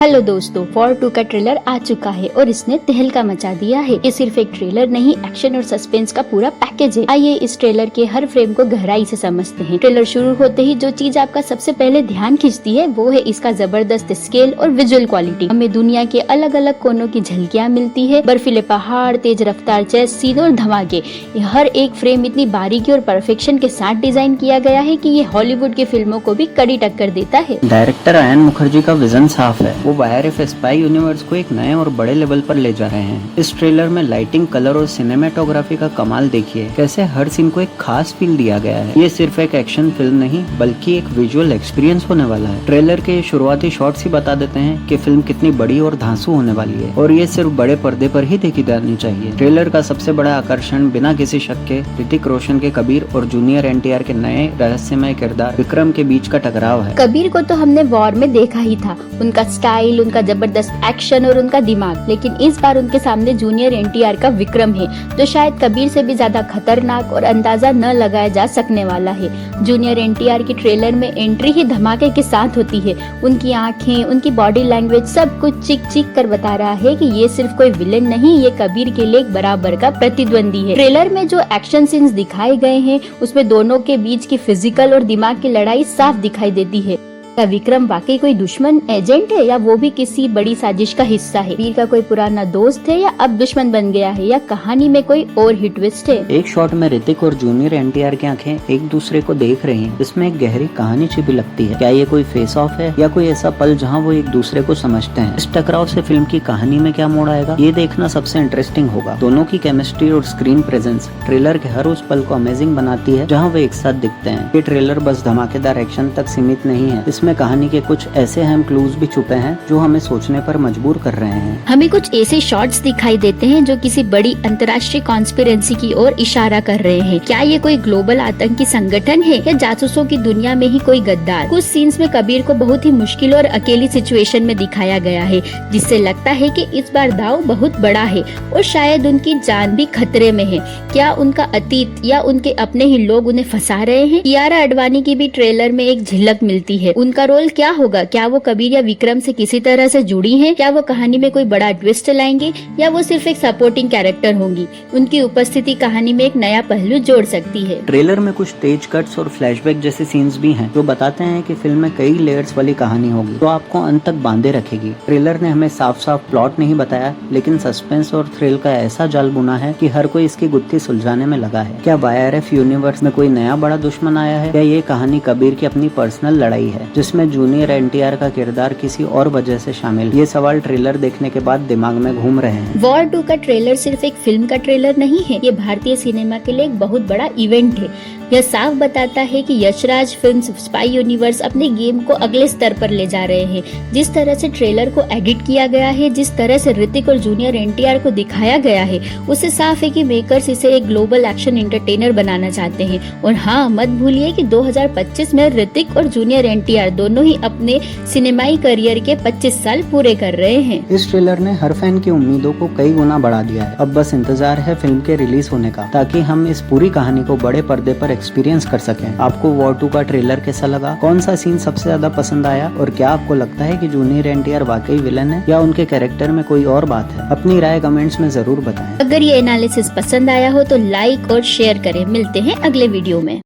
Hello दोस्तों, war 2 का trailer आ चुका है और इसने तहलका मचा दिया है। ये सिर्फ एक ट्रेलर नहीं, एक्शन और सस्पेंस का पूरा पैकेज है। आइए इस ट्रेलर के हर फ्रेम को गहराई से समझते हैं। ट्रेलर शुरू होते ही जो चीज आपका सबसे पहले ध्यान खींचती है वो है इसका जबरदस्त स्केल और विजुअल क्वालिटी। हमें दुनिया के अलग अलग कोनों की झलकियाँ मिलती है। बर्फीले पहाड़, तेज रफ्तार चेस सीन और धमाके। हर एक फ्रेम इतनी बारीकी और परफेक्शन के साथ डिजाइन किया गया है कि ये हॉलीवुड की फिल्मों को भी कड़ी टक्कर देता है। डायरेक्टर आयन मुखर्जी का विजन साफ है। वो वायरफ स्पाई यूनिवर्स को एक नए और बड़े लेवल पर ले जा रहे हैं। इस ट्रेलर में लाइटिंग, कलर और सिनेमेटोग्राफी का कमाल देखिए। कैसे हर सीन को एक खास फील दिया गया है। ये सिर्फ एक एक्शन फिल्म नहीं बल्कि एक विजुअल एक्सपीरियंस होने वाला है। ट्रेलर के शुरुआती शॉट्स ही बता देते हैं कि फिल्म कितनी बड़ी और धांसू होने वाली है और ये सिर्फ बड़े पर्दे पर ही देखी जानी चाहिए। ट्रेलर का सबसे बड़ा आकर्षण बिना किसी शक के ऋतिक रोशन के कबीर और जूनियर एनटीआर के नए रहस्यमय किरदार विक्रम के बीच का टकराव है। कबीर को तो हमने वॉर में देखा ही था, उनका स्टाइल, उनका जबरदस्त एक्शन और उनका दिमाग। लेकिन इस बार उनके सामने जूनियर एनटीआर का विक्रम है, जो शायद कबीर से भी ज्यादा खतरनाक और अंदाजा न लगाया जा सकने वाला है। जूनियर एनटीआर की ट्रेलर में एंट्री ही धमाके के साथ होती है। उनकी आंखें, उनकी बॉडी लैंग्वेज सब कुछ चिक चिक कर बता रहा है कि ये सिर्फ कोई विलेन नहीं, ये कबीर के लिए एक बराबर का प्रतिद्वंदी है। ट्रेलर में जो एक्शन सीन्स दिखाए गए हैं उसमें दोनों के बीच की फिजिकल और दिमाग की लड़ाई साफ दिखाई देती है। क्या विक्रम वाकई कोई दुश्मन एजेंट है या वो भी किसी बड़ी साजिश का हिस्सा है? वीर का कोई पुराना दोस्त है या अब दुश्मन बन गया है, या कहानी में कोई और ही ट्विस्ट है? एक शॉट में ऋतिक और जूनियर एनटीआर की आंखें एक दूसरे को देख रही हैं। इसमें एक गहरी कहानी छिपी लगती है। क्या ये कोई फेस ऑफ है या कोई ऐसा पल जहां वो एक दूसरे को समझते हैं? इस टकराव से फिल्म की कहानी में क्या मोड़ आएगा, ये देखना सबसे इंटरेस्टिंग होगा। दोनों की केमिस्ट्री और स्क्रीन प्रेजेंस ट्रेलर के हर उस पल को अमेजिंग बनाती है जहाँ वे एक साथ दिखते हैं। ये ट्रेलर बस धमाकेदार एक्शन तक सीमित नहीं है। इसमें कहानी के कुछ ऐसे अहम क्लूज भी छुपे हैं जो हमें सोचने पर मजबूर कर रहे हैं। हमें कुछ ऐसे शॉट्स दिखाई देते हैं जो किसी बड़ी अंतर्राष्ट्रीय कॉन्स्पिरेंसी की ओर इशारा कर रहे हैं। क्या ये कोई ग्लोबल आतंकी संगठन है या जासूसों की दुनिया में ही कोई गद्दार? कुछ सीन्स में कबीर को बहुत ही मुश्किल और अकेली सिचुएशन में दिखाया गया है, जिससे लगता है कि इस बार दाव बहुत बड़ा है और शायद उनकी जान भी खतरे में है। क्या उनका अतीत या उनके अपने ही लोग उन्हें फंसा रहे हैं? कियारा आडवाणी की भी ट्रेलर में एक झलक मिलती है। उनका रोल क्या होगा? क्या वो कबीर या विक्रम से किसी तरह से जुड़ी हैं? क्या वो कहानी में कोई बड़ा ट्विस्ट लाएंगे या वो सिर्फ एक सपोर्टिंग कैरेक्टर होंगी? उनकी उपस्थिति कहानी में एक नया पहलू जोड़ सकती है। ट्रेलर में कुछ तेज कट्स और फ्लैशबैक जैसे सीन्स भी हैं जो बताते हैं कि फिल्म में कई लेयर्स वाली कहानी होगी जो आपको अंत तक बांधे रखेगी। ट्रेलर ने हमें साफ साफ प्लॉट नहीं बताया, लेकिन सस्पेंस और थ्रिल का ऐसा जाल बुना है कि हर कोई इसकी गुत्थी सुलझाने में लगा है। क्या वाईआरएफ यूनिवर्स में कोई नया बड़ा दुश्मन आया है या ये कहानी कबीर की अपनी पर्सनल लड़ाई है जिसमें जूनियर एनटीआर का किरदार किसी और वजह से शामिल? ये सवाल ट्रेलर देखने के बाद दिमाग में घूम रहे हैं। वॉर 2 का ट्रेलर सिर्फ एक फिल्म का ट्रेलर नहीं है, ये भारतीय सिनेमा के लिए एक बहुत बड़ा इवेंट है। यह साफ बताता है कि यशराज फिल्म्स स्पाई यूनिवर्स अपने गेम को अगले स्तर पर ले जा रहे हैं। जिस तरह से ट्रेलर को एडिट किया गया है, जिस तरह से ऋतिक और जूनियर एनटीआर को दिखाया गया है, उससे साफ है कि मेकर्स इसे एक ग्लोबल एक्शन एंटरटेनर बनाना चाहते हैं। और हाँ, मत भूलिए कि 2025 में ऋतिक और जूनियर एनटीआर दोनों ही अपने सिनेमाई करियर के 25 साल पूरे कर रहे हैं। इस ट्रेलर ने हर फैन की उम्मीदों को कई गुना बढ़ा दिया है। अब बस इंतजार है फिल्म के रिलीज होने का, ताकि हम इस पूरी कहानी को बड़े पर्दे पर एक्सपीरियंस कर सकें। आपको वॉर 2 का ट्रेलर कैसा लगा? कौन सा सीन सबसे ज्यादा पसंद आया? और क्या आपको लगता है कि जूनियर एनटीआर वाकई विलन है या उनके कैरेक्टर में कोई और बात है? अपनी राय कमेंट्स में जरूर बताएं। अगर ये एनालिसिस पसंद आया हो तो लाइक और शेयर करें। मिलते हैं अगले वीडियो में।